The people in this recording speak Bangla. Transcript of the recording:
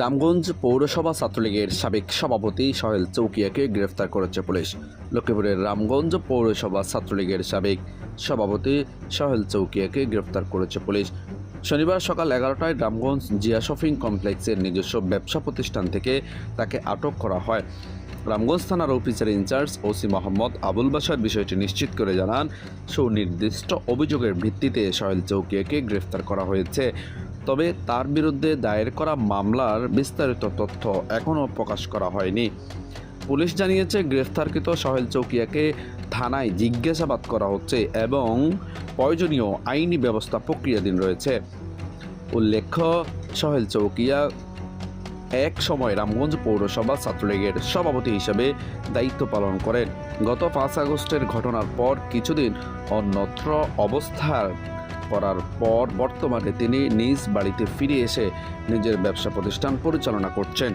রামগঞ্জ পৌরসভা ছাত্রলীগের সাবেক সভাপতি সোহেল চৌকিয়াকে গ্রেফতার করেছে পুলিশ। লক্ষ্মীপুরের রামগঞ্জ পৌরসভা ছাত্রলীগের সাবেক সভাপতি সোহেল চৌকিয়াকে গ্রেফতার করেছে পুলিশ। শনিবার সকাল 11টায় রামগঞ্জ জিয়া শপিং কমপ্লেক্সের নিজস্ব ব্যবসা প্রতিষ্ঠান থেকে তাকে আটক করা হয়। রামগঞ্জ থানার officer in charge OC Mohammad Abul Bashar বিষয়টি নিশ্চিত করে জানান, সুনির্দিষ্ট অভিযোগের ভিত্তিতে সোহেল চৌকিয়াকে গ্রেফতার করা হয়েছে। তবে তার বিরুদ্ধে দায়ের করা মামলার বিস্তারিত তথ্য এখনও প্রকাশ করা হয়নি। পুলিশ জানিয়েছে, গ্রেফতারকৃত সোহেল চৌকিয়াকে থানায় জিজ্ঞাসাবাদ করা হচ্ছে এবং প্রয়োজনীয় আইনি ব্যবস্থা প্রক্রিয়াধীন রয়েছে। উল্লেখ্য, সোহেল চৌকিয়া এক সময় রামগঞ্জ পৌরসভা ছাত্রলীগের সভাপতি হিসেবে দায়িত্ব পালন করেন। গত 5 আগস্টের ঘটনার পর কিছুদিন অন্যত্র অবস্থান করার পর বর্তমানে তিনি নিজ বাড়িতে ফিরে এসে নিজের ব্যবসা প্রতিষ্ঠান পরিচালনা করছেন।